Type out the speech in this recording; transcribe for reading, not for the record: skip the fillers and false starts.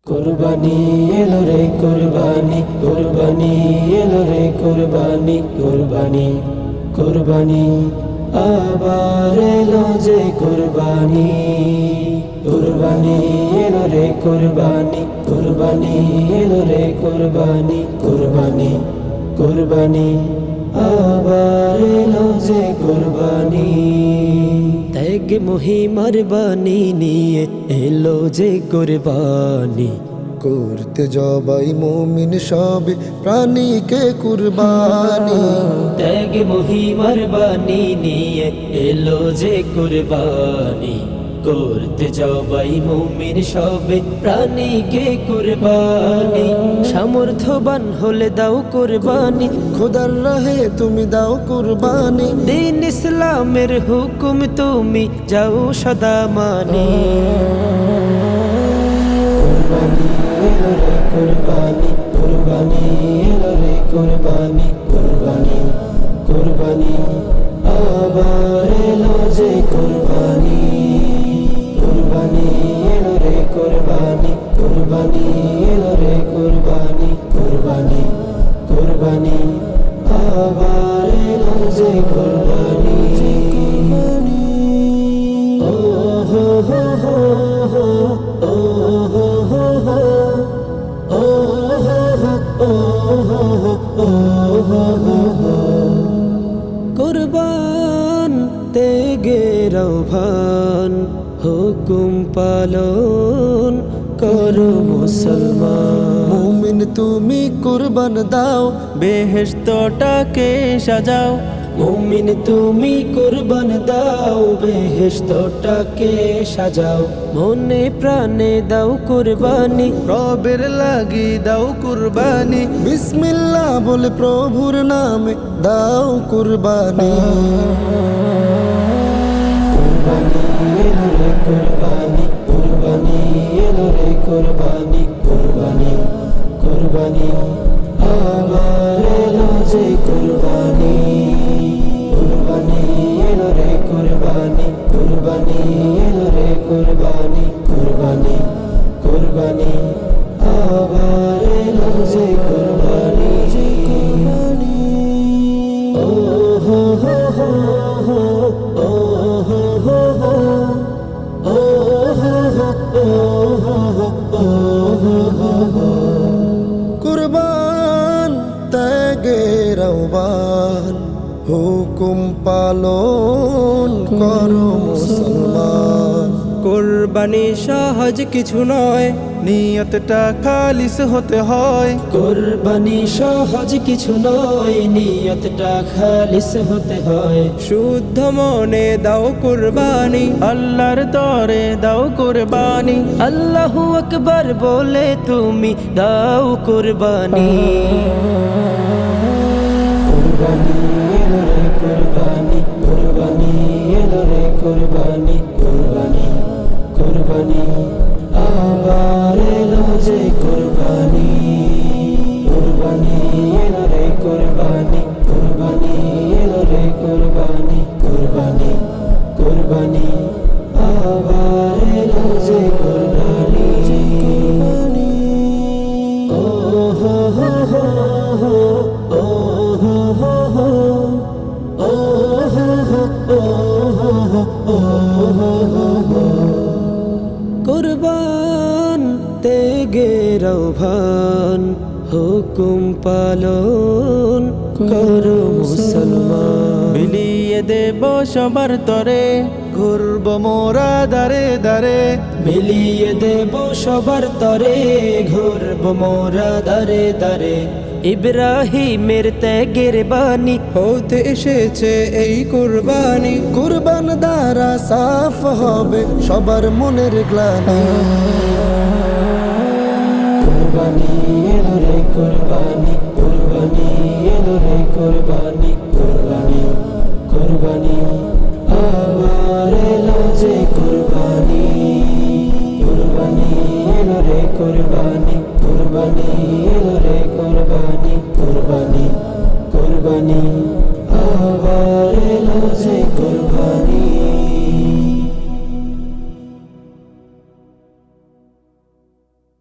কুরবানি এলো রে কুরবানি, কুরবানি এলো রে কুরবানি, কুরবানি কুরবানি আবার এলো যে কুরবানি। কুরবানি এলো রে কুরবানি, কুরবানি এলো রে কুরবানি, কুরবানি কুরবানি আবার এলো যে কুরবানি। ত্যাগ মহিমার বাণী নিয়ে এলো যে কুরবানি। করতে জবাই মুমিন সবে প্রাণীকে কুরবানি। ত্যাগ মহিমার বাণী নিয়ে এলো যে কুরবানি। করতে জবাই মুমিন সবে প্রাণীকে কুরবানি। সামর্থ্যবান হলে দাও কুরবানি, খোদার রাহে তুমি দাও কুরবানি। দিন ইসলামের হুকুম তুমি যাও সদা মানি। কুরবানি কুরবানি এলো রে কুরবানি, কুরবানি কুরবানি আবার এলো যে কুরবানি। কুরবানি এলো রে কুরবানি, কুরবানি এলো রে কুরবানি, কুরবানি কুরবানি আবার এলো যে কুরবানি। ও হো হো হো হো, ও হো হো হো, ও হো হো, ও হো হো, ও হো হো হো। কুরবান ত্যাগের আহ্বান, হুকুম পালন করো মুসলমান। মুমিন তুমি কুরবান দাও, বেহেশতটাকে সাজাও। মুমিন তুমি কুরবান দাও, বেহেশতটাকে সাজাও। মনে প্রাণে দাও কুরবানি, রবের লাগি দাও কুরবানি। বিসমিল্লাহ বলে প্রভুর নামে দাও কুরবানি। কুরবানি এলো রে কুরবানি, কুরবানি এলো রে কুরবানি, কুরবানি কুরবানি আবার এলো যে কুরবানি। কুরবানি এলো রে কুরবানি, কুরবানি এলো রে কুরবানি, কুরবানি কুরবানি আবার এলো যে কুরবানি। ও হো হো হো হো, ও হো হো হো, ও হো হো, ও হো হো, ও হো হো হো। কুরবান ত্যাগের আহ্বান, হুকুম পালন করো মুসলমান। কোরবানি সহজ কিছু নয়, নিয়তটা খালিস হতে হয়। কুরবানি সহজ কিছু নয়, নিয়তটা খালিস হতে হয়। শুদ্ধ মনে দাও কুরবানি, আল্লাহর তরে দাও কুরবানি। আল্লাহু আকবার বলে তুমি দাও কুরবানি। কুরবানি এলো রে কুরবানি, কুরবানি এলো রে কুরবানি, কুরবানি কুরবানি আবার এলো যে কুরবানি। কুরবানি এলো রে কুরবানি, কুরবানি এলো রে কুরবানি, কুরবানি কুরবানি আবার এলো যে কুরবানি। ও হো হো হো হো, ও হো হো হো, ও হো হো, ও হো হো, ও হো হো হো। কুরবান ত্যাগের আহ্বান, হুকুম পালন করো মুসলমান। বিলিয়ে দেব সবার তরে, ঘুরব মোরা দারে দারে। মিলিয়ে দেব সবার তরে, ঘুরব মোরা দারে দারে। ইব্রাহিমের ত্যাগের বাণী হতে এসেছে এই কুরবানি। কুরবান দ্বারা সাফ হবে সবার মনের গ্লানি। কুরবানি এলো রে কুরবানি, কুরবানি এলো রে কুরবানি, কুরবানি কুরবানি আবার এলো যে কুরবানি। কুরবানি এলো রে কুরবানি, কুরবানি